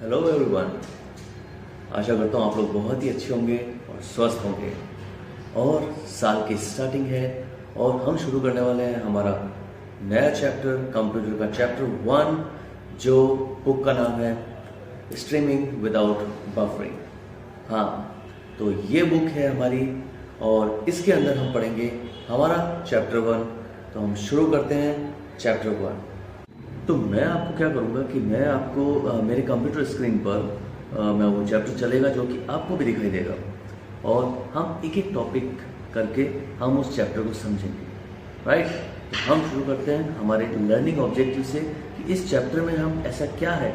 Hello everyone. आशा करता हूँ आप लोग बहुत ही अच्छे होंगे और स्वस्थ होंगे। और साल की स्टार्टिंग है और हम शुरू करने वाले हैं हमारा नया चैप्टर, कंप्यूटर का चैप्टर 1, जो बुक का नाम है स्ट्रीमिंग विदाउट बफरिंग। हाँ, तो ये बुक है हमारी और इसके अंदर हम पढ़ेंगे हमारा चैप्टर 1। तो हम शुरू करते हैं चैप्टर 1। तो मैं आपको क्या करूँगा कि मैं आपको मेरे कंप्यूटर स्क्रीन पर मैं वो चैप्टर चलेगा जो कि आपको भी दिखाई देगा और हम एक एक टॉपिक करके हम उस चैप्टर को समझेंगे। राइट, तो हम शुरू करते हैं हमारे लर्निंग ऑब्जेक्टिव से कि इस चैप्टर में हम ऐसा क्या है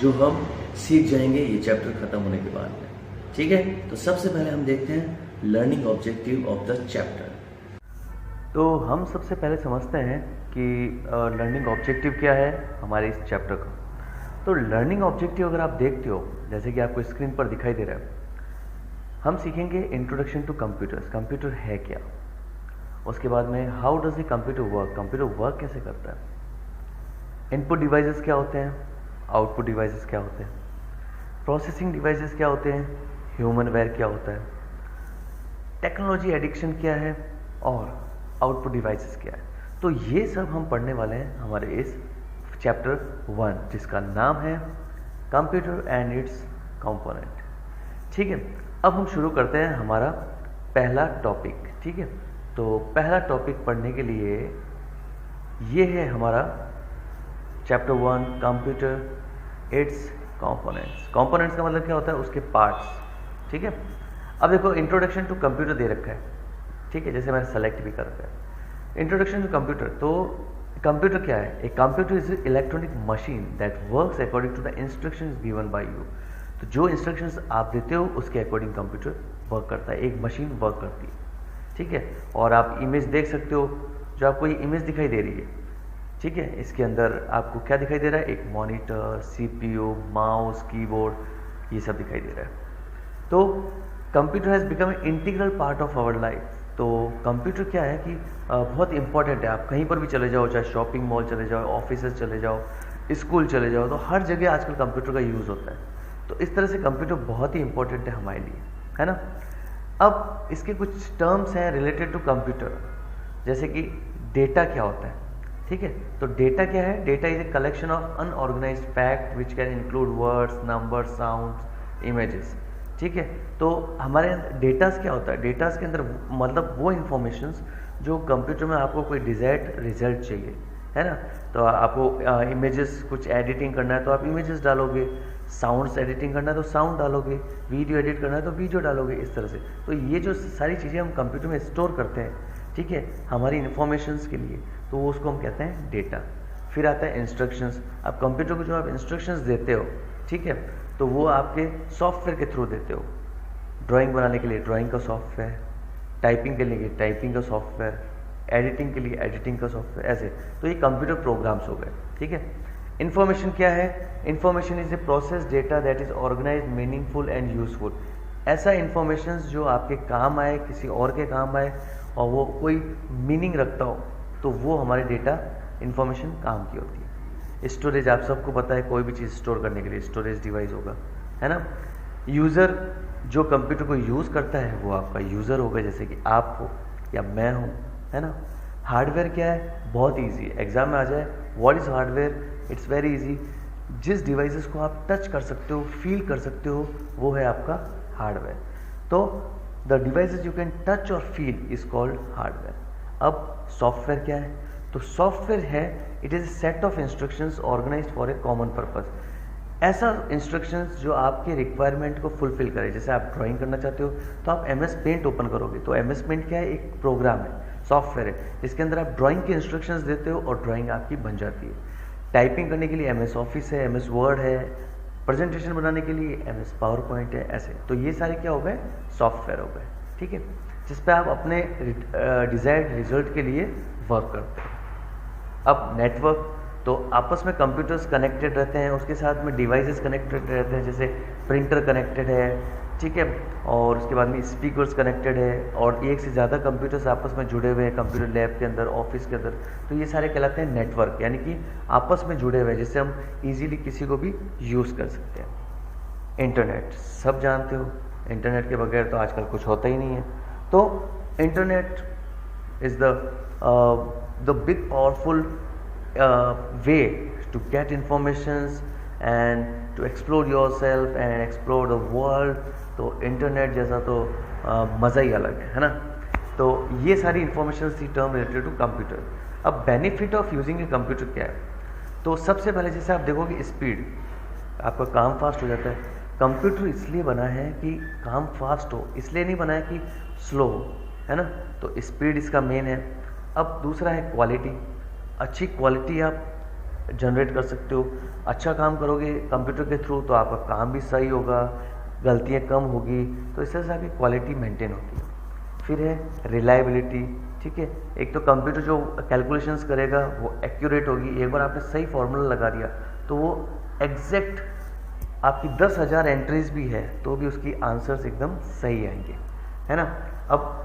जो हम सीख जाएंगे ये चैप्टर ख़त्म होने के बाद में। ठीक है, तो सबसे पहले हम देखते हैं learning objective of the chapter. तो हम सबसे पहले समझते हैं कि लर्निंग ऑब्जेक्टिव क्या है हमारे इस चैप्टर का। तो लर्निंग ऑब्जेक्टिव अगर आप देखते हो, जैसे कि आपको स्क्रीन पर दिखाई दे रहा है, हम सीखेंगे इंट्रोडक्शन टू कंप्यूटर्स, कंप्यूटर है क्या। उसके बाद में how does the computer work, computer work कैसे करता है। इनपुट डिवाइसेस क्या होते हैं, आउटपुट डिवाइसेस क्या होते हैं, प्रोसेसिंग डिवाइसेस क्या होते हैं, ह्यूमनवेयर क्या होता है, टेक्नोलॉजी एडिक्शन क्या है और आउटपुट डिवाइसेस क्या है। तो ये सब हम पढ़ने वाले हैं हमारे इस चैप्टर 1, जिसका नाम है कंप्यूटर एंड इट्स कंपोनेंट। ठीक है, अब हम शुरू करते हैं हमारा पहला टॉपिक। ठीक है, तो पहला टॉपिक पढ़ने के लिए ये है हमारा chapter 1, computer it's components. Components का मतलब क्या होता है, उसके पार्ट्स। ठीक है, अब देखो इंट्रोडक्शन टू कंप्यूटर दे रखा है। ठीक है, जैसे मैंने सेलेक्ट भी कर रखा है इंट्रोडक्शन टू कंप्यूटर। तो कंप्यूटर क्या है, एक computer is electronic machine that works according to the instructions given by you. तो जो इंस्ट्रक्शंस आप देते हो उसके अकॉर्डिंग कंप्यूटर वर्क करता है, एक मशीन वर्क करती है। ठीक है, और आप इमेज देख सकते हो, जो आपको ये इमेज दिखाई दे रही है। ठीक है, इसके अंदर आपको क्या दिखाई दे रहा है, एक मॉनिटर, सीपीयू, माउस, कीबोर्ड, ये सब दिखाई दे रहा है। तो computer has become a integral part of our life. तो कंप्यूटर क्या है कि बहुत इंपॉर्टेंट है। आप कहीं पर भी चले जाओ, चाहे शॉपिंग मॉल चले जाओ, ऑफिसेज चले जाओ, स्कूल चले जाओ, तो हर जगह आजकल कंप्यूटर का यूज़ होता है। तो इस तरह से कंप्यूटर बहुत ही इंपॉर्टेंट है हमारे लिए, है ना। अब इसके कुछ टर्म्स हैं रिलेटेड टू कंप्यूटर, जैसे कि डेटा क्या होता है। ठीक है, तो डेटा क्या है, data is a collection of unorganised fact which can include words, number, sounds, images. ठीक है, तो हमारे डेटास क्या होता है, डेटास के अंदर मतलब वो इन्फॉर्मेशंस जो कंप्यूटर में आपको कोई डिजायर्ड रिजल्ट चाहिए, है ना। तो आपको इमेजेस कुछ एडिटिंग करना है तो आप इमेजेस डालोगे, साउंड्स एडिटिंग करना है तो साउंड डालोगे, वीडियो एडिट करना है तो वीडियो डालोगे, इस तरह से। तो ये जो सारी चीज़ें हम कंप्यूटर में स्टोर करते हैं, ठीक है, हमारी इन्फॉर्मेशंस के लिए, तो वो उसको हम कहते हैं डेटा। फिर आता है इंस्ट्रक्शंस। अब कंप्यूटर को जो आप इंस्ट्रक्शंस देते हो, ठीक है, तो वो आपके सॉफ्टवेयर के थ्रू देते हो। ड्राइंग बनाने के लिए ड्राइंग का सॉफ्टवेयर, टाइपिंग के लिए टाइपिंग का सॉफ्टवेयर, एडिटिंग के लिए एडिटिंग का सॉफ्टवेयर, ऐसे। तो ये कंप्यूटर प्रोग्राम्स हो गए। ठीक है, इन्फॉर्मेशन क्या है, information is a process data that is organise, meaningful and useful. ऐसा इन्फॉर्मेशन जो आपके काम आए, किसी और के काम आए और वो कोई मीनिंग रखता हो, तो वो हमारे डेटा इन्फॉर्मेशन काम की होती है। स्टोरेज आप सबको पता है, कोई भी चीज़ स्टोर करने के लिए स्टोरेज डिवाइस होगा, है ना। यूज़र जो कंप्यूटर को यूज़ करता है वो आपका यूज़र होगा, जैसे कि आप हो या मैं हूँ, है ना। हार्डवेयर क्या है, बहुत इजी है, एग्जाम में आ जाए what is hardware, it's very easy. जिस डिवाइसेस को आप टच कर सकते हो, फील कर सकते हो, वो है आपका हार्डवेयर। तो the devices you can touch और फील इज कॉल्ड हार्डवेयर। अब सॉफ्टवेयर क्या है, तो सॉफ्टवेयर है it is a set of instructions organised for a common purpose. ऐसा इंस्ट्रक्शंस जो आपके रिक्वायरमेंट को फुलफिल करे। जैसे आप ड्राइंग करना चाहते हो तो आप MS पेंट ओपन करोगे, तो MS पेंट क्या है, एक प्रोग्राम है, सॉफ्टवेयर है, जिसके अंदर आप ड्राइंग के इंस्ट्रक्शंस देते हो और ड्राइंग आपकी बन जाती है। टाइपिंग करने के लिए MS ऑफिस है, MS वर्ड है, प्रेजेंटेशन बनाने के लिए MS पावर पॉइंट है, ऐसे। तो ये सारे क्या हो गए, सॉफ्टवेयर हो गए। ठीक है, जिस पे आप अपने डिजायर्ड रिजल्ट के लिए वर्क करते हो। अब नेटवर्क, तो आपस में कंप्यूटर्स कनेक्टेड रहते हैं, उसके साथ में डिवाइसेस कनेक्टेड रहते हैं, जैसे प्रिंटर कनेक्टेड है, ठीक है। और उसके बाद में स्पीकर्स कनेक्टेड है, और एक से ज़्यादा कंप्यूटर्स आपस में जुड़े हुए हैं कंप्यूटर लैब के अंदर, ऑफिस के अंदर। तो ये सारे कहलाते हैं नेटवर्क, यानी कि आपस में जुड़े हुए हैं, जिससे हम इजीली किसी को भी यूज़ कर सकते हैं। इंटरनेट सब जानते हो, इंटरनेट के बगैर तो आजकल कुछ होता ही नहीं है। तो internet is the big powerful way to get informations and to explore yourself and explore the world. तो इंटरनेट जैसा तो मज़ा ही अलग है ना। तो ये सारी इंफॉर्मेशन थी टर्म रिलेटेड टू कंप्यूटर। अब benefit of using a computer क्या है? तो सबसे पहले जैसे आप देखोगे स्पीड, आपका काम फास्ट हो जाता है। कंप्यूटर इसलिए बना है कि काम फास्ट हो, इसलिए नहीं बना है कि स्लो हो, है ना। तो स्पीड इसका मेन है। अब दूसरा है क्वालिटी, अच्छी क्वालिटी आप जनरेट कर सकते हो। अच्छा काम करोगे कंप्यूटर के थ्रू तो आपका काम भी सही होगा, गलतियाँ कम होगी, तो इस तरह से आपकी क्वालिटी मेंटेन होती है। फिर है रिलायबिलिटी, ठीक है। एक तो कंप्यूटर जो कैलकुलेशंस करेगा वो एक्यूरेट होगी। एक बार आपने सही फॉर्मूला लगा दिया तो वो एग्जैक्ट आपकी 10,000 एंट्रीज भी है तो भी उसकी आंसर्स एकदम सही आएंगे, है ना। अब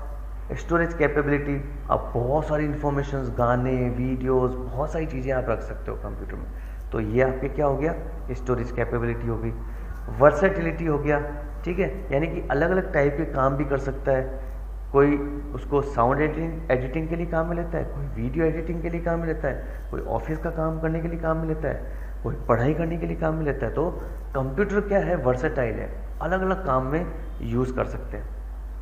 स्टोरेज कैपेबिलिटी, आप बहुत सारी इंफॉर्मेशंस, गाने, वीडियोस, बहुत सारी चीज़ें आप रख सकते हो कंप्यूटर में। तो ये आपके क्या हो गया, स्टोरेज कैपेबिलिटी हो गई। वर्सेटिलिटी हो गया, ठीक है, यानी कि अलग अलग टाइप के काम भी कर सकता है। कोई उसको साउंड एडिटिंग के लिए काम में लेता है, कोई वीडियो एडिटिंग के लिए काम में लेता है, कोई ऑफिस का काम करने के लिए काम में लेता है, कोई पढ़ाई करने के लिए काम में लेता है। तो कंप्यूटर क्या है, वर्सेटाइल है, अलग अलग काम में यूज़ कर सकते हैं,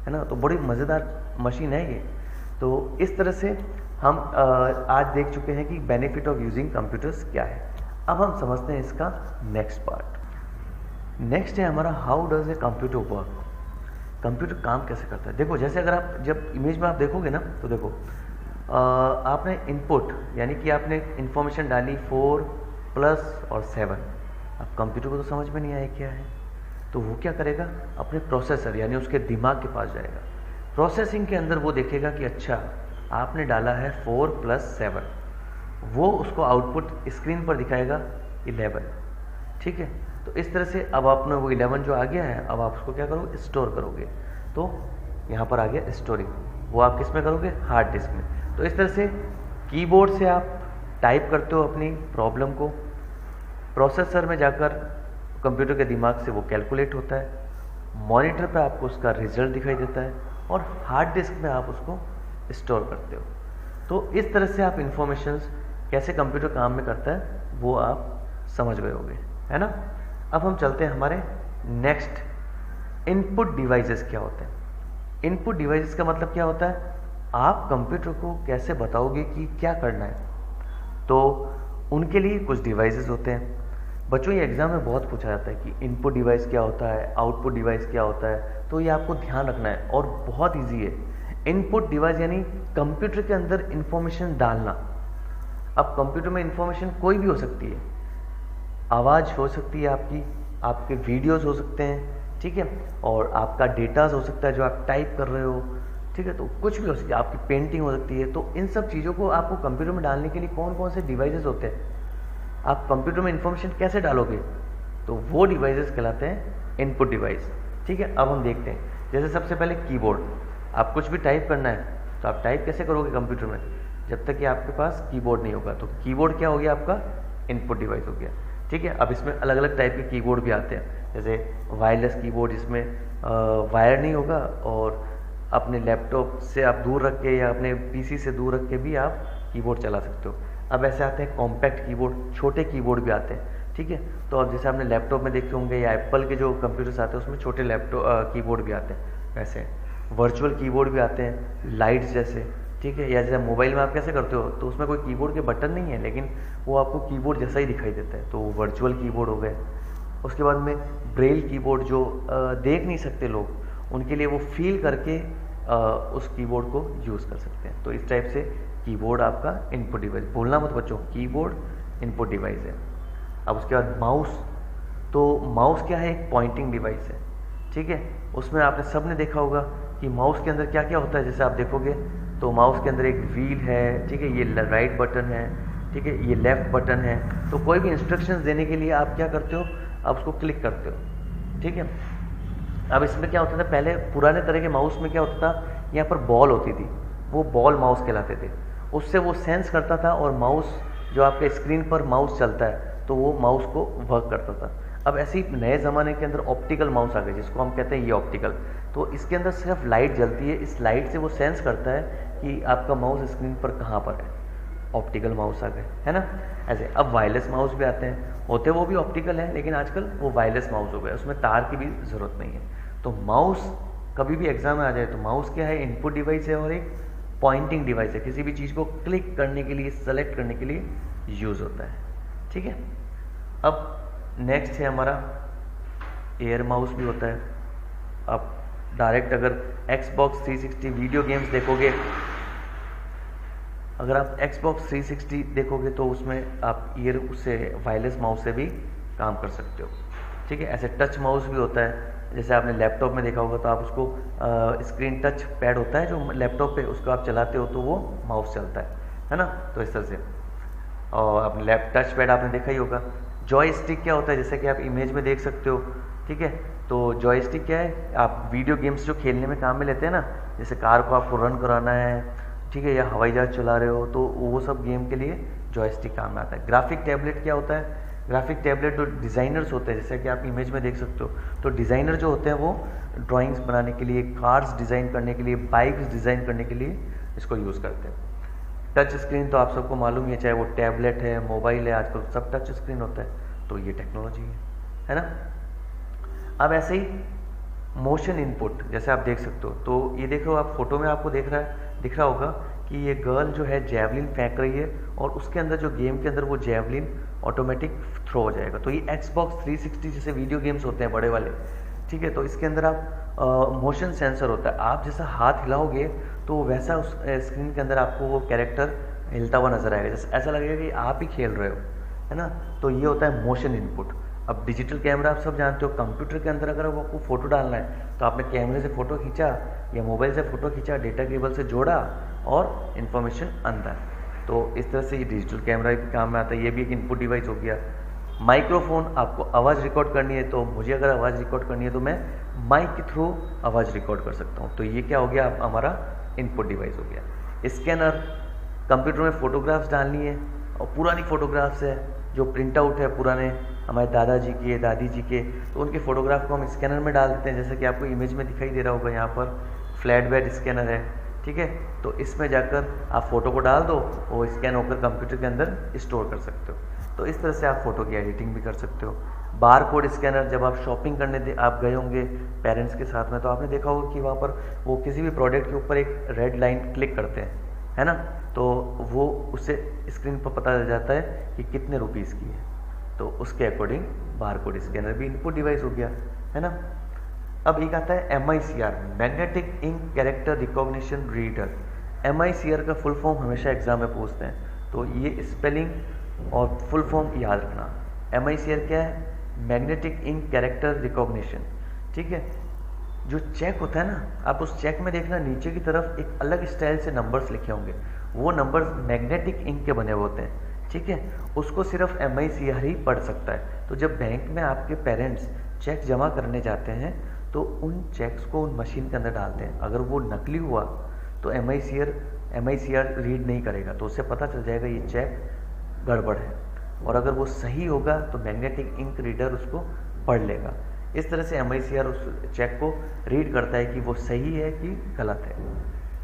है ना। तो बड़ी मज़ेदार मशीन है ये। तो इस तरह से हम आज देख चुके हैं कि बेनिफिट ऑफ यूजिंग कंप्यूटर्स क्या है। अब हम समझते हैं इसका नेक्स्ट पार्ट। नेक्स्ट है हमारा how does a computer work. Computer काम कैसे करता है। देखो जैसे अगर आप जब इमेज में आप देखोगे ना तो देखो आपने इनपुट यानी कि आपने इंफॉर्मेशन डाली 4 प्लस और 7। अब कंप्यूटर को तो समझ में नहीं आया क्या है, तो वो क्या करेगा, अपने प्रोसेसर यानी उसके दिमाग के पास जाएगा। प्रोसेसिंग के अंदर वो देखेगा कि अच्छा आपने डाला है 4 प्लस 7, वो उसको आउटपुट स्क्रीन पर दिखाएगा 11, ठीक है। तो इस तरह से अब आपने वो 11 जो आ गया है, अब आप उसको क्या करोगे, स्टोर करोगे। तो यहाँ पर आ गया स्टोरिंग, वो आप किस में करोगे, हार्ड डिस्क में। तो इस तरह से कीबोर्ड से आप टाइप करते हो अपनी प्रॉब्लम को, प्रोसेसर में जाकर कंप्यूटर के दिमाग से वो कैलकुलेट होता है, मॉनिटर पे आपको उसका रिजल्ट दिखाई देता है, और हार्ड डिस्क में आप उसको स्टोर करते हो। तो इस तरह से आप इंफॉर्मेशंस कैसे कंप्यूटर काम में करता है वो आप समझ गए होंगे, है ना। अब हम चलते हैं हमारे नेक्स्ट, इनपुट डिवाइसेस क्या होते हैं। इनपुट डिवाइसेस का मतलब क्या होता है, आप कंप्यूटर को कैसे बताओगे कि क्या करना है। तो उनके लिए कुछ डिवाइसेस होते हैं। बच्चों ये एग्जाम में बहुत पूछा जाता है कि इनपुट डिवाइस क्या होता है, आउटपुट डिवाइस क्या होता है, तो ये आपको ध्यान रखना है और बहुत ईजी है। इनपुट डिवाइस यानी कंप्यूटर के अंदर इंफॉर्मेशन डालना। अब कंप्यूटर में इंफॉर्मेशन कोई भी हो सकती है, आवाज़ हो सकती है आपकी, आपके वीडियोस हो सकते हैं, ठीक है, और आपका डेटास हो सकता है जो आप टाइप कर रहे हो, ठीक है, तो कुछ भी हो सकती है, आपकी पेंटिंग हो सकती है। तो इन सब चीज़ों को आपको कंप्यूटर में डालने के लिए कौन कौन से डिवाइसेस होते हैं, आप कंप्यूटर में इंफॉर्मेशन कैसे डालोगे, तो वो डिवाइसेस कहलाते हैं इनपुट डिवाइस, ठीक है। अब हम देखते हैं, जैसे सबसे पहले कीबोर्ड। आप कुछ भी टाइप करना है तो आप टाइप कैसे करोगे कंप्यूटर में, जब तक कि आपके पास कीबोर्ड नहीं होगा। तो कीबोर्ड क्या हो गया, आपका इनपुट डिवाइस हो गया, ठीक है। अब इसमें अलग अलग टाइप के कीबोर्ड भी आते हैं, जैसे वायरलेस कीबोर्ड जिसमें वायर नहीं होगा, और अपने लैपटॉप से आप दूर रख के या अपने पीसी से दूर रख के भी आप कीबोर्ड चला सकते हो। अब ऐसे आते हैं कॉम्पैक्ट कीबोर्ड, छोटे कीबोर्ड भी आते हैं, ठीक है। तो अब जैसे आपने लैपटॉप में देखे होंगे या एप्पल के जो कंप्यूटर्स आते हैं उसमें छोटे लैपटॉप कीबोर्ड भी आते हैं, वैसे वर्चुअल कीबोर्ड भी आते हैं, लाइट्स जैसे, ठीक है। या जैसे मोबाइल में आप कैसे करते हो, तो उसमें कोई कीबोर्ड के बटन नहीं है लेकिन वो आपको कीबोर्ड जैसा ही दिखाई देता है, तो वो वर्चुअल कीबोर्ड हो गए। उसके बाद में ब्रेल कीबोर्ड, जो देख नहीं सकते लोग, उनके लिए वो फील करके उस कीबोर्ड को यूज़ कर सकते हैं। तो इस टाइप से कीबोर्ड आपका इनपुट डिवाइस, बोलना मत बच्चों, कीबोर्ड इनपुट डिवाइस है। अब उसके बाद माउस, तो माउस क्या है, एक पॉइंटिंग डिवाइस है, ठीक है। उसमें आपने सबने देखा होगा कि माउस के अंदर क्या क्या होता है, जैसे आप देखोगे तो माउस के अंदर एक व्हील है, ठीक है, ये राइट बटन है, ठीक है, ये लेफ्ट बटन है। तो कोई भी इंस्ट्रक्शंस देने के लिए आप क्या करते हो, आप उसको क्लिक करते हो, ठीक है। अब इसमें क्या होता था, पहले पुराने तरह के माउस में क्या होता था, यहाँ पर बॉल होती थी, वो बॉल माउस कहलाते थे। उससे वो सेंस करता था और माउस जो आपके स्क्रीन पर माउस चलता है तो वो माउस को वर्क करता था। अब ऐसे ही नए ज़माने के अंदर ऑप्टिकल माउस आ गए, जिसको हम कहते हैं ये ऑप्टिकल। तो इसके अंदर सिर्फ लाइट जलती है, इस लाइट से वो सेंस करता है कि आपका माउस स्क्रीन पर कहाँ पर है। ऑप्टिकल माउस आ गए, है ना। ऐसे अब वायरलेस माउस भी आते हैं, होते वो भी ऑप्टिकल हैं, लेकिन आजकल वो वायरलेस माउस हो गए, उसमें तार की भी ज़रूरत नहीं है। तो माउस कभी भी एग्जाम में आ जाए तो माउस क्या है, इनपुट डिवाइस है और एक पॉइंटिंग डिवाइस है, किसी भी चीज़ को क्लिक करने के लिए, सेलेक्ट करने के लिए यूज़ होता है। ठीक है, अब नेक्स्ट है हमारा एयर माउस भी होता है। आप डायरेक्ट अगर Xbox 360 वीडियो गेम्स देखोगे, अगर आप Xbox 360 देखोगे तो उसमें आप ईयर उससे वायरलेस माउस से भी काम कर सकते हो। ठीक है, ऐसे टच माउस भी होता है, जैसे आपने लैपटॉप में देखा होगा तो आप उसको स्क्रीन टच पैड होता है जो लैपटॉप पे, उसको आप चलाते हो तो वो माउस चलता है ना। तो इस तरह से, और आपने टच पैड आपने देखा ही होगा। जॉयस्टिक क्या होता है, जैसे कि आप इमेज में देख सकते हो। ठीक है, तो जॉयस्टिक क्या है, आप वीडियो गेम्स जो खेलने में काम में लेते हैं ना, जैसे कार को आपको रन कराना है, ठीक है, या हवाई जहाज चला रहे हो, तो वो सब गेम के लिए जॉयस्टिक काम में आता है। ग्राफिक टैबलेट क्या होता है, ग्राफिक टैबलेट जो डिज़ाइनर्स होते हैं, जैसे कि आप इमेज में देख सकते हो, तो डिज़ाइनर जो होते हैं वो ड्राइंग्स बनाने के लिए, कार्स डिज़ाइन करने के लिए, बाइक्स डिज़ाइन करने के लिए इसको यूज़ करते हैं। टच स्क्रीन तो आप सबको मालूम ही है, चाहे वो टैबलेट है, मोबाइल है, आजकल सब टच स्क्रीन होता है, तो ये टेक्नोलॉजी है ना। अब ऐसे ही मोशन इनपुट, जैसे आप देख सकते हो, तो ये देखो आप फोटो में आपको दिख रहा होगा कि ये गर्ल जो है जैवलिन फेंक रही है और उसके अंदर जो गेम के अंदर वो जैवलिन ऑटोमेटिक थ्रो हो जाएगा। तो ये Xbox 360 जैसे वीडियो गेम्स होते हैं बड़े वाले, ठीक है, तो इसके अंदर आप मोशन सेंसर होता है, आप जैसा हाथ हिलाओगे तो वैसा उस स्क्रीन के अंदर आपको वो कैरेक्टर हिलता हुआ नजर आएगा, जैसे ऐसा लगेगा कि आप ही खेल रहे हो, है ना। तो ये होता है मोशन इनपुट। अब डिजिटल कैमरा आप सब जानते हो, कंप्यूटर के अंदर अगर आपको फोटो डालना है तो आपने कैमरे से फोटो खींचा या मोबाइल से फोटो खींचा, डेटा केबल से जोड़ा और इन्फॉर्मेशन अंदर। तो इस तरह से ये डिजिटल कैमरा भी काम में आता है, ये भी एक इनपुट डिवाइस हो गया। माइक्रोफोन, आपको आवाज़ रिकॉर्ड करनी है, तो मुझे अगर आवाज़ रिकॉर्ड करनी है तो मैं माइक के थ्रू आवाज़ रिकॉर्ड कर सकता हूँ, तो ये क्या हो गया, हमारा इनपुट डिवाइस हो गया। स्कैनर, कंप्यूटर में फ़ोटोग्राफ्स डालनी है और पुरानी फ़ोटोग्राफ्स है जो प्रिंट आउट है पुराने हमारे दादाजी के, दादी जी के, तो उनके फ़ोटोग्राफ को हम स्कैनर में डाल देते हैं, जैसे कि आपको इमेज में दिखाई दे रहा होगा, यहाँ पर फ्लैट बेड स्कैनर है। ठीक है, तो इसमें जाकर आप फ़ोटो को डाल दो, वो स्कैन होकर कंप्यूटर के अंदर स्टोर कर सकते हो। तो इस तरह से आप फ़ोटो की एडिटिंग भी कर सकते हो। बार कोड स्कैनर, जब आप शॉपिंग करने आप गए होंगे पेरेंट्स के साथ में, तो आपने देखा होगा कि वहाँ पर वो किसी भी प्रोडक्ट के ऊपर एक रेड लाइन क्लिक करते हैं, है ना, तो वो उससे स्क्रीन पर पता चल जाता है कि कितने रुपीज़ की है, तो उसके अकॉर्डिंग बार कोड स्कैनर भी इनपुट डिवाइस हो गया, है ना। अब एक आता है MICR, magnetic ink character recognition reader. MICR का फुल फॉर्म हमेशा एग्जाम में पूछते हैं, तो ये स्पेलिंग और फुल फॉर्म याद रखना। MICR क्या है, मैग्नेटिक इंक कैरेक्टर रिकॉग्निशन। ठीक है, जो चेक होता है ना, आप उस चेक में देखना नीचे की तरफ एक अलग स्टाइल से नंबर्स लिखे होंगे, वो नंबर्स मैग्नेटिक इंक के बने हुए होते हैं। ठीक है, उसको सिर्फ MICR ही पढ़ सकता है। तो जब बैंक में आपके पेरेंट्स चेक जमा करने जाते हैं तो उन चेक्स को उन मशीन के अंदर डालते हैं, अगर वो नकली हुआ तो MICR रीड नहीं करेगा, तो उससे पता चल जाएगा ये चेक गड़बड़ है, और अगर वो सही होगा तो मैग्नेटिक इंक रीडर उसको पढ़ लेगा। इस तरह से MICR उस चेक को रीड करता है कि वो सही है कि गलत है।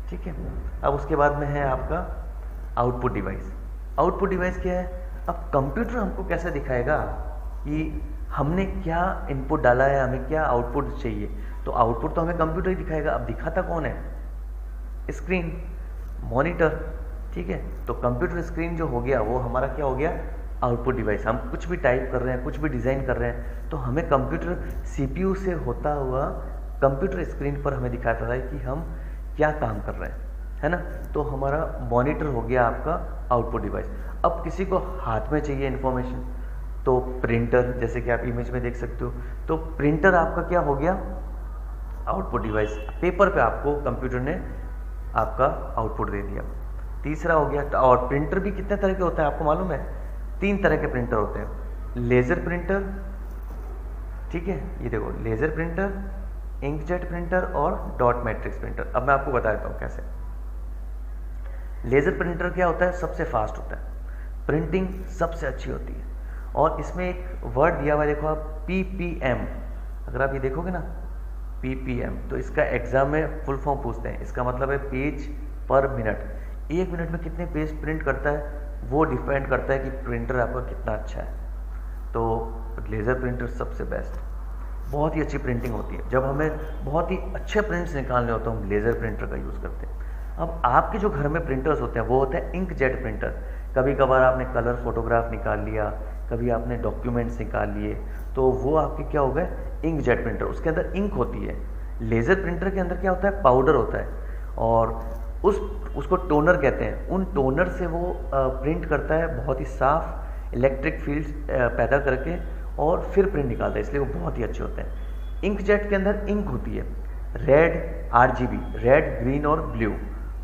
ठीक है, अब उसके बाद में है आपका आउटपुट डिवाइस। आउटपुट डिवाइस क्या है, अब कंप्यूटर हमको कैसे दिखाएगा कि हमने क्या इनपुट डाला है, हमें क्या आउटपुट चाहिए, तो आउटपुट तो हमें कंप्यूटर ही दिखाएगा। अब दिखाता कौन है, स्क्रीन, मॉनिटर। ठीक है, तो कंप्यूटर स्क्रीन जो हो गया वो हमारा क्या हो गया, आउटपुट डिवाइस। हम कुछ भी टाइप कर रहे हैं, कुछ भी डिज़ाइन कर रहे हैं, तो हमें कंप्यूटर CPU से होता हुआ कंप्यूटर स्क्रीन पर हमें दिखाता है कि हम क्या काम कर रहे हैं, है ना। तो हमारा मॉनिटर हो गया आपका आउटपुट डिवाइस। अब किसी को हाथ में चाहिए इंफॉर्मेशन, तो प्रिंटर, जैसे कि आप इमेज में देख सकते हो, तो प्रिंटर आपका क्या हो गया, आउटपुट डिवाइस। पेपर पे आपको कंप्यूटर ने आपका आउटपुट दे दिया। तीसरा हो गया, और प्रिंटर भी कितने तरह के होते हैं आपको मालूम है, 3 तरह के प्रिंटर होते हैं। लेज़र प्रिंटर, ठीक है, ये देखो लेज़र प्रिंटर, इंकजेट प्रिंटर और डॉट मैट्रिक्स प्रिंटर। अब मैं आपको बता देता हूँ कैसे। लेज़र प्रिंटर क्या होता है, सबसे फास्ट होता है, प्रिंटिंग सबसे अच्छी होती है, और इसमें एक वर्ड दिया हुआ है, देखो आप, PPM। अगर आप ये देखोगे ना PPM, तो इसका एग्जाम में फुल फॉर्म पूछते हैं। इसका मतलब है पेज पर मिनट। एक मिनट में कितने पेज प्रिंट करता है वो डिपेंड करता है कि प्रिंटर आपका कितना अच्छा है। तो लेज़र प्रिंटर सबसे बेस्ट, बहुत ही अच्छी प्रिंटिंग होती है। जब हमें बहुत ही अच्छे प्रिंट्स निकालने होते हैं, हम लेज़र प्रिंटर का यूज़ करते हैं। अब आपके जो घर में प्रिंटर्स होते हैं वो होते हैं इंकजेट प्रिंटर। कभी कभार आपने कलर फोटोग्राफ निकाल लिया, कभी आपने डॉक्यूमेंट्स निकाल लिए, तो वो आपके क्या हो गए, इंकजेट प्रिंटर। उसके अंदर इंक होती है। लेज़र प्रिंटर के अंदर क्या होता है, पाउडर होता है, और उसको टोनर कहते हैं। उन टोनर से वो प्रिंट करता है बहुत ही साफ इलेक्ट्रिक फील्ड पैदा करके, और फिर प्रिंट निकालता है, इसलिए वो बहुत ही अच्छे होते हैं। इंकजेट के अंदर इंक होती है रेड, RGB, रेड, ग्रीन और ब्लू,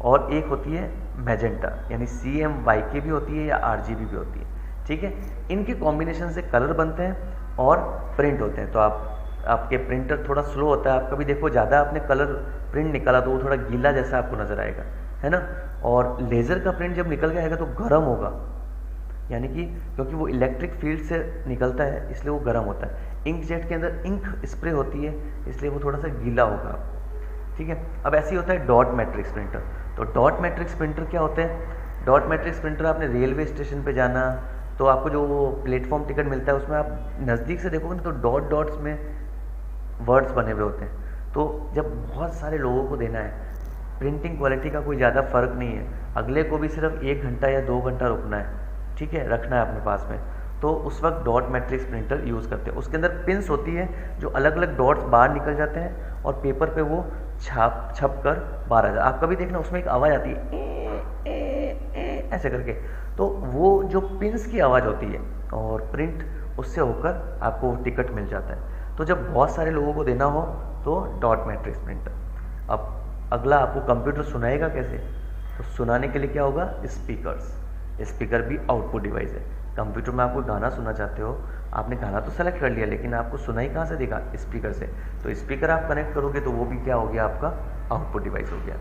और एक होती है मैजेंटा, यानी CMYK भी होती है या RGB भी होती है। ठीक है, इनके कॉम्बिनेशन से कलर बनते हैं और प्रिंट होते हैं। तो आपके प्रिंटर थोड़ा स्लो होता है। आप कभी देखो ज़्यादा आपने कलर प्रिंट निकाला तो वो थोड़ा गीला जैसा आपको नज़र आएगा, है ना। और लेज़र का प्रिंट जब निकल के आएगा तो गर्म होगा, यानी कि क्योंकि वो इलेक्ट्रिक फील्ड से निकलता है इसलिए वो गर्म होता है। इंकजेट के अंदर इंक स्प्रे होती है इसलिए वो थोड़ा सा गीला होगा। ठीक है, अब ऐसे ही होता है डॉट मैट्रिक्स प्रिंटर। तो डॉट मैट्रिक्स प्रिंटर क्या होते हैं, डॉट मैट्रिक्स प्रिंटर आपने रेलवे स्टेशन पे जाना तो आपको जो प्लेटफॉर्म टिकट मिलता है उसमें आप नज़दीक से देखोगे ना तो डॉट डॉट्स में वर्ड्स बने हुए होते हैं। तो जब बहुत सारे लोगों को देना है, प्रिंटिंग क्वालिटी का कोई ज़्यादा फर्क नहीं है, अगले को भी सिर्फ 1 घंटा या 2 घंटा रुकना है, ठीक है, रखना है अपने पास में, तो उस वक्त डॉट मैट्रिक्स प्रिंटर यूज़ करते हैं। उसके अंदर पिंस होती है जो अलग अलग डॉट्स बाहर निकल जाते हैं और पेपर पे वो छप कर बाहर आ जाए। आप कभी देखना उसमें एक आवाज़ आती है ऐसे करके, तो वो जो पिंस की आवाज़ होती है और प्रिंट उससे होकर आपको टिकट मिल जाता है। तो जब बहुत सारे लोगों को देना हो तो डॉट मैट्रिक्स प्रिंटर। अब अगला, आपको कंप्यूटर सुनाएगा कैसे, तो सुनाने के लिए क्या होगा, स्पीकर्स। स्पीकर भी आउटपुट डिवाइस है। कंप्यूटर में आपको गाना सुनना चाहते हो, आपने गाना तो सेलेक्ट कर लिया लेकिन आपको सुनाई कहाँ से देगा, स्पीकर से। तो स्पीकर आप कनेक्ट करोगे तो वो भी क्या हो गया, आपका आउटपुट डिवाइस हो गया।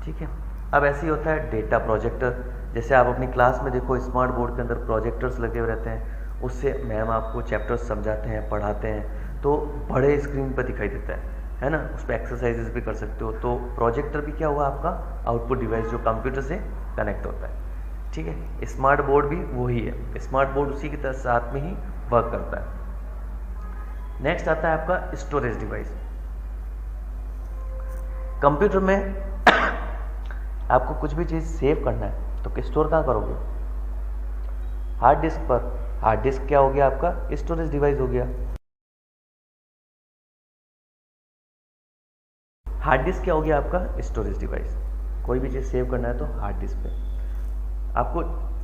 ठीक है, अब ऐसे ही होता है डेटा प्रोजेक्टर। जैसे आप अपनी क्लास में देखो स्मार्ट बोर्ड के अंदर प्रोजेक्टर्स लगे हुए रहते हैं, उससे मैम आपको चैप्टर्स समझाते हैं, पढ़ाते हैं, तो बड़े स्क्रीन पर दिखाई देता है ना, उस पर एक्सरसाइजेस भी कर सकते हो। तो प्रोजेक्टर भी क्या हुआ, आपका आउटपुट डिवाइस जो कंप्यूटर से कनेक्ट होता है। ठीक है, स्मार्ट बोर्ड भी वही है, स्मार्ट बोर्ड उसी के साथ में ही वर्क करता है। नेक्स्ट आता है आपका स्टोरेज डिवाइस। कंप्यूटर में आपको कुछ भी चीज़ सेव करना है तो स्टोर कहाँ करोगे, हार्ड डिस्क पर। हार्ड डिस्क क्या हो गया, आपका स्टोरेज डिवाइस हो गया। हार्ड डिस्क क्या हो गया, आपका स्टोरेज डिवाइस। कोई भी चीज़ सेव करना है तो हार्ड डिस्क पे। आपको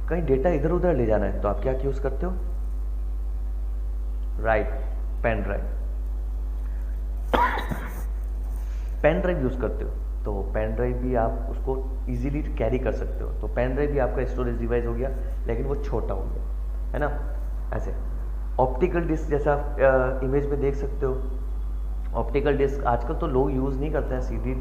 कहीं डेटा इधर उधर ले जाना है तो आप क्या यूज़ करते हो, right, pen drive. Pen drive use करते हो तो पेन ड्राइव भी आप उसको इजीली कैरी कर सकते हो। तो पेन ड्राइव भी आपका स्टोरेज डिवाइस हो गया, लेकिन वो छोटा हो गया, है ना। ऐसे ऑप्टिकल डिस्क जैसा आप इमेज में देख सकते हो। ऑप्टिकल डिस्क आजकल तो लोग यूज़ नहीं करते हैं सीडी,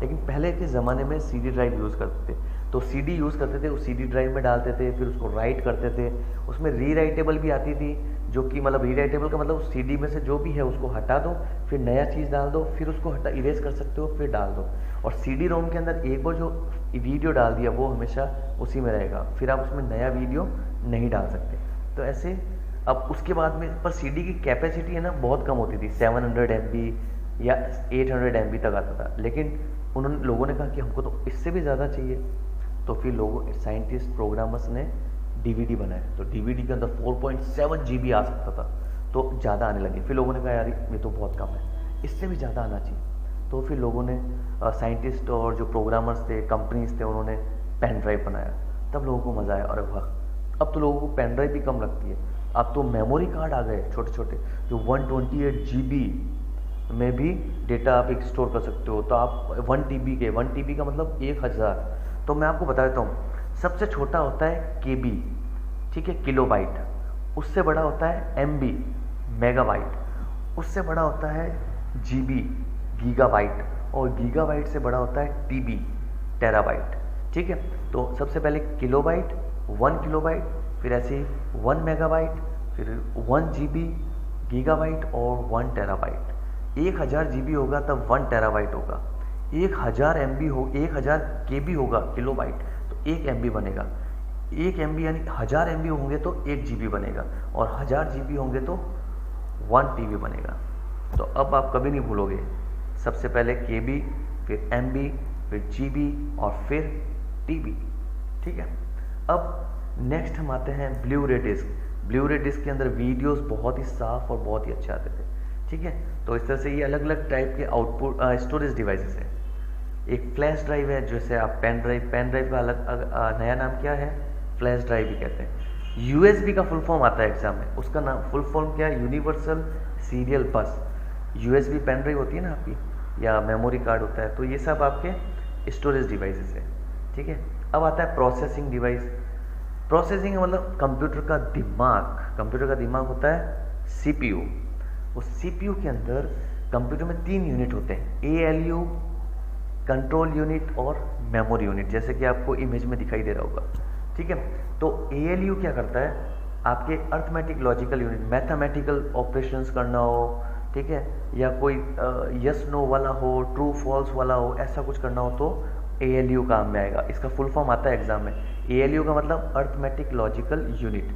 लेकिन पहले के ज़माने में सीडी ड्राइव यूज़ करते थे। तो सीडी यूज़ करते थे, उस सीडी ड्राइव में डालते थे, फिर उसको राइट करते थे। उसमें रीराइटेबल भी आती थी, जो कि मतलब रीराइटेबल का मतलब सीडी में से जो भी है उसको हटा दो, फिर नया चीज़ डाल दो, फिर उसको इरेज कर सकते हो, फिर डाल दो। और सीडी रोम के अंदर एक बार जो वीडियो डाल दिया वो हमेशा उसी में रहेगा, फिर आप उसमें नया वीडियो नहीं डाल सकते। तो ऐसे अब उसके बाद में, पर सीडी की कैपेसिटी है ना बहुत कम होती थी, 700 MB या 800 MB तक आता था। लेकिन लोगों ने कहा कि हमको तो इससे भी ज़्यादा चाहिए, तो फिर लोगों साइंटिस्ट प्रोग्रामर्स ने DVD बनाया। तो DVD के अंदर 4.7 GB आ सकता था, तो ज़्यादा आने लगे। फिर लोगों ने कहा यार ये तो बहुत कम है, इससे भी ज़्यादा आना चाहिए। तो फिर लोगों ने साइंटिस्ट और जो प्रोग्रामर्स थे, कंपनीज थे, उन्होंने पेन ड्राइव बनाया। तब लोगों को मज़ा आया, अरे वाह, अब तो लोगों को पेन ड्राइव भी कम लगती है, अब तो मेमोरी कार्ड आ गए छोटे छोटे, जो 128 GB में भी डेटा आप एक स्टोर कर सकते हो। तो आप 1 TB का मतलब 1000। तो मैं आपको बता देता हूँ, सबसे छोटा होता है KB, ठीक है, किलोबाइट। उससे बड़ा होता है MB, मेगाबाइट। उससे बड़ा होता है GB, गीगाबाइट, और गीगाबाइट से बड़ा होता है टीबी, टेराबाइट। ठीक है, तो सबसे पहले किलोबाइट, 1 किलोबाइट, फिर ऐसे ही 1 मेगाबाइट, फिर 1 जीबी, गीगाबाइट और 1 टेराबाइट। 1000 जीबी होगा तब 1 टेराबाइट होगा। 1000 एमबी हो, 1000 केबी होगा किलोबाइट, तो 1 एमबी बनेगा। 1 एमबी यानी 1000 एमबी होंगे तो 1 जीबी बनेगा, और 1000 जीबी होंगे तो 1 टीबी बनेगा। तो अब आप कभी नहीं भूलोगे, सबसे पहले केबी, फिर एमबी, फिर जीबी और फिर टीबी। ठीक है, अब नेक्स्ट हम आते हैं ब्लू रे डिस्क। ब्लू रे डिस्क के अंदर वीडियोस बहुत ही साफ और बहुत ही अच्छे आते थे। ठीक है, तो इस तरह से ये अलग अलग टाइप के आउटपुट स्टोरेज डिवाइसेस हैं। एक फ्लैश ड्राइव है, जैसे आप पेन ड्राइव का अलग नया नाम क्या है, फ्लैश ड्राइव भी कहते हैं। यूएसबी का फुल फॉर्म आता है एग्जाम में, उसका नाम फुल फॉर्म क्या है, universal serial bus. USB pen drive होती है ना आपकी, या मेमोरी कार्ड होता है, तो ये सब आपके स्टोरेज डिवाइसेस है। ठीक है, अब आता है प्रोसेसिंग डिवाइस। प्रोसेसिंग मतलब कंप्यूटर का दिमाग। कंप्यूटर का दिमाग होता है सीपीयू। उस सीपीयू के अंदर कंप्यूटर में 3 यूनिट होते हैं, एएलयू, कंट्रोल यूनिट और मेमोरी यूनिट, जैसे कि आपको इमेज में दिखाई दे रहा होगा। ठीक है, तो एएलयू क्या करता है, आपके arithmetic logical unit, mathematical operations करना हो, ठीक है, या कोई यस नो वाला हो, ट्रू फॉल्स वाला हो, ऐसा कुछ करना हो तो एएलयू काम में आएगा। इसका फुल फॉर्म आता है एग्जाम में। एएलयू का मतलब arithmetic logical unit.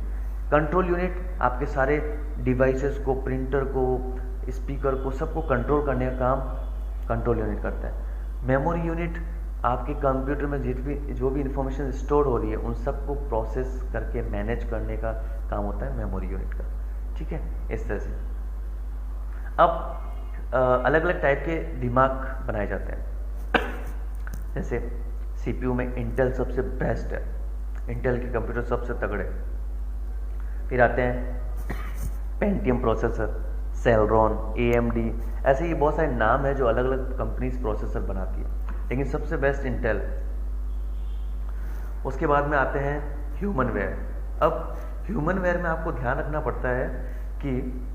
Control unit आपके सारे डिवाइसेस को, प्रिंटर को, स्पीकर को, सबको कंट्रोल करने का काम कंट्रोल यूनिट करता है। मेमोरी यूनिट आपके कंप्यूटर में जो भी इंफॉर्मेशन स्टोर हो रही है उन सबको प्रोसेस करके मैनेज करने का काम होता है मेमोरी यूनिट का। ठीक है, इस तरह से अब अलग अलग टाइप के दिमाग बनाए जाते हैं। जैसे सीपीयू में इंटेल सबसे बेस्ट है, इंटेल के कंप्यूटर सबसे तगड़े। फिर आते हैं पेंटियम प्रोसेसर, सेलरॉन, एएमडी, ऐसे ही बहुत सारे नाम है जो अलग अलग कंपनीज प्रोसेसर बनाती है, लेकिन सबसे बेस्ट इंटेल। उसके बाद में आते हैं ह्यूमन वेयर। अब ह्यूमन वेयर में आपको ध्यान रखना पड़ता है कि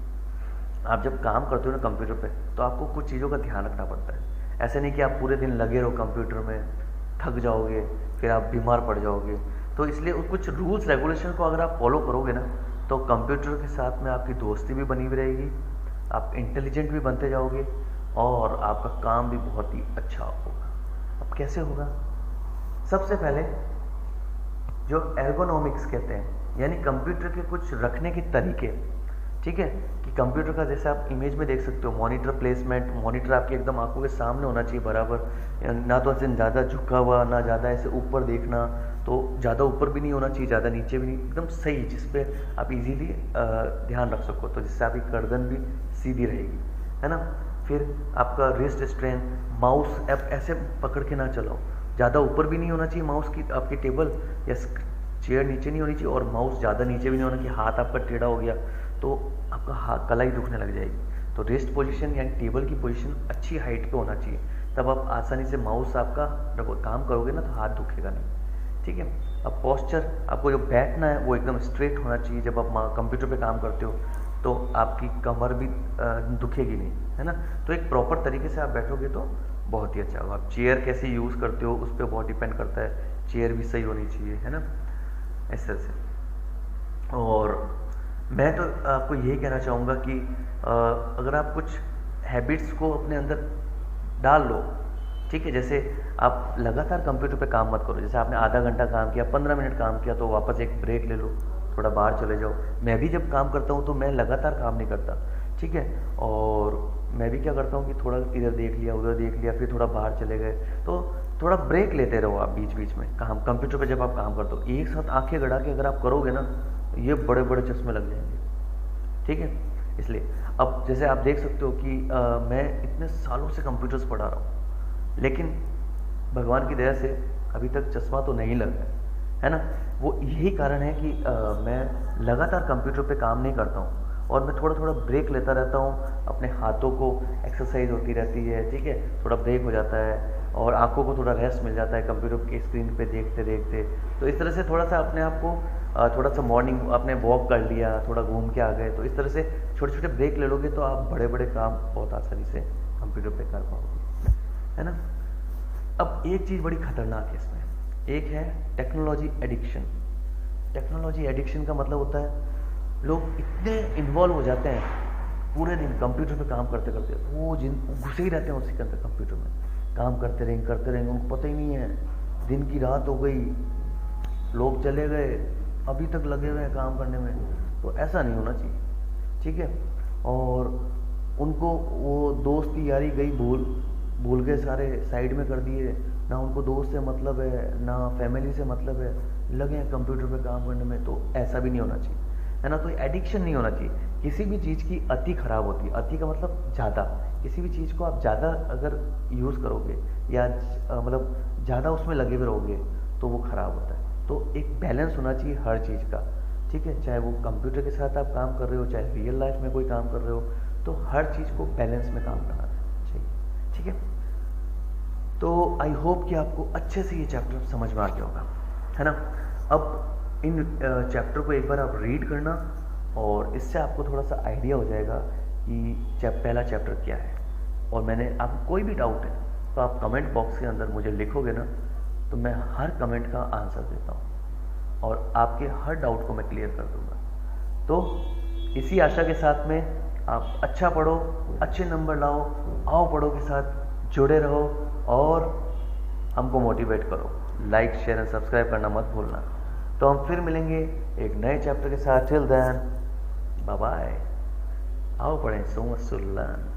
आप जब काम करते हो ना कंप्यूटर पे, तो आपको कुछ चीज़ों का ध्यान रखना पड़ता है। ऐसे नहीं कि आप पूरे दिन लगे रहो कंप्यूटर में, थक जाओगे, फिर आप बीमार पड़ जाओगे। तो इसलिए कुछ रूल्स रेगुलेशन को अगर आप फॉलो करोगे ना, तो कंप्यूटर के साथ में आपकी दोस्ती भी बनी हुई रहेगी, आप इंटेलिजेंट भी बनते जाओगे और आपका काम भी बहुत ही अच्छा होगा। अब कैसे होगा? सबसे पहले जो एर्गोनॉमिक्स कहते हैं, यानी कंप्यूटर के कुछ रखने के तरीके। ठीक है, कि कंप्यूटर का जैसे आप इमेज में देख सकते हो, मॉनिटर प्लेसमेंट, मॉनिटर आपकी एकदम आंखों के सामने होना चाहिए बराबर, ना तो ऐसे ज़्यादा झुका हुआ, ना ज़्यादा ऐसे ऊपर देखना, तो ज़्यादा ऊपर भी नहीं होना चाहिए, ज़्यादा नीचे भी नहीं, एकदम सही, जिसपे आप इजीली ध्यान रख सको, तो जिससे आपकी गर्दन भी सीधी रहेगी, है ना। फिर आपका रिस्ट स्ट्रेन, माउस ऐप ऐसे पकड़ के ना चलाओ, ज़्यादा ऊपर भी नहीं होना चाहिए माउस की आपकी टेबल या चेयर नीचे नहीं होनी चाहिए, और माउस ज़्यादा नीचे भी नहीं होना कि हाथ आपका टेढ़ा हो गया तो आपका हाथ कलाई दुखने लग जाएगी। तो रेस्ट पोजीशन यानी टेबल की पोजीशन अच्छी हाइट पे होना चाहिए, तब आप आसानी से माउस आपका जब काम करोगे ना तो हाथ दुखेगा नहीं। ठीक है, अब पोस्चर, आपको जो बैठना है वो एकदम स्ट्रेट होना चाहिए। जब आप कंप्यूटर पे काम करते हो तो आपकी कमर भी दुखेगी नहीं, है ना। तो एक प्रॉपर तरीके से आप बैठोगे तो बहुत ही अच्छा होगा। आप चेयर कैसे यूज़ करते हो उस पर बहुत डिपेंड करता है, चेयर भी सही होनी चाहिए, है ना, इस तरह से। और मैं तो आपको यही कहना चाहूँगा कि अगर आप कुछ हैबिट्स को अपने अंदर डाल लो, ठीक है, जैसे आप लगातार कंप्यूटर पे काम मत करो। जैसे आपने आधा घंटा काम किया, 15 मिनट काम किया, तो वापस एक ब्रेक ले लो, थोड़ा बाहर चले जाओ। मैं भी जब काम करता हूँ तो मैं लगातार काम नहीं करता, ठीक है, और मैं भी क्या करता हूँ कि थोड़ा इधर देख लिया, उधर देख लिया, फिर थोड़ा बाहर चले गए, तो थोड़ा ब्रेक लेते रहो आप बीच बीच में। काम कंप्यूटर पे जब आप काम करते हो, एक साथ आंखें गड़ा के अगर आप करोगे ना, ये बड़े बड़े चश्मे लग जाएंगे, ठीक है। इसलिए अब जैसे आप देख सकते हो कि मैं इतने सालों से कंप्यूटर्स पढ़ा रहा हूँ, लेकिन भगवान की दया से अभी तक चश्मा तो नहीं लगा है ना। वो यही कारण है कि मैं लगातार कंप्यूटर पे काम नहीं करता हूँ, और मैं थोड़ा थोड़ा ब्रेक लेता रहता हूँ। अपने हाथों को एक्सरसाइज होती रहती है, ठीक है, थोड़ा ब्रेक हो जाता है, और आंखों को थोड़ा रेस्ट मिल जाता है कंप्यूटर की स्क्रीन पे देखते देखते। तो इस तरह से थोड़ा सा अपने आप को थोड़ा सा मॉर्निंग आपने वॉक कर लिया, थोड़ा घूम के आ गए, तो इस तरह से छोटे छोटे ब्रेक ले लोगे तो आप बड़े बड़े काम बहुत आसानी से कंप्यूटर पे कर पाओगे, है ना। अब एक चीज़ बड़ी खतरनाक है इसमें, एक है टेक्नोलॉजी एडिक्शन। टेक्नोलॉजी एडिक्शन का मतलब होता है लोग इतने इन्वॉल्व हो जाते हैं पूरे दिन कंप्यूटर पे काम करते करते, वो घुसे ही रहते हैं उसी के अंदर, कंप्यूटर में काम करते रहेंगे, उनको पता ही नहीं है दिन की रात हो गई, लोग चले गए, अभी तक लगे हुए हैं काम करने में। तो ऐसा नहीं होना चाहिए, ठीक है। और उनको वो दोस्ती यारी गई, भूल गए, सारे साइड में कर दिए, ना उनको दोस्त से मतलब है ना फैमिली से मतलब है, लगे हैं कंप्यूटर पे काम करने में। तो ऐसा भी नहीं होना चाहिए, है ना। तो एडिक्शन नहीं होना चाहिए। किसी भी चीज़ की अति खराब होती है, अति का मतलब ज़्यादा, किसी भी चीज़ को आप ज़्यादा अगर यूज़ करोगे या मतलब ज़्यादा उसमें लगे हुए रहोगे तो वो खराब होता है। तो एक बैलेंस होना चाहिए हर चीज़ का, ठीक है। चाहे वो कंप्यूटर के साथ आप काम कर रहे हो, चाहे रियल लाइफ में कोई काम कर रहे हो, तो हर चीज़ को बैलेंस में काम करना चाहिए, ठीक है। तो आई होप कि आपको अच्छे से ये चैप्टर समझ में आ गया होगा, है ना। अब इन चैप्टर को एक बार आप रीड करना और इससे आपको थोड़ा सा आइडिया हो जाएगा कि पहला चैप्टर क्या है। और मैंने आपको कोई भी डाउट है तो आप कमेंट बॉक्स के अंदर मुझे लिखोगे ना, तो मैं हर कमेंट का आंसर देता हूँ और आपके हर डाउट को मैं क्लियर कर दूंगा। तो इसी आशा के साथ में आप अच्छा पढ़ो, अच्छे नंबर लाओ, आओ पढ़ो के साथ जुड़े रहो और हमको मोटिवेट करो। लाइक, शेयर एंड सब्सक्राइब करना मत भूलना। तो हम फिर मिलेंगे एक नए चैप्टर के साथ। Till then bye bye. आओ पढ़ें, सो मच टू लर्न।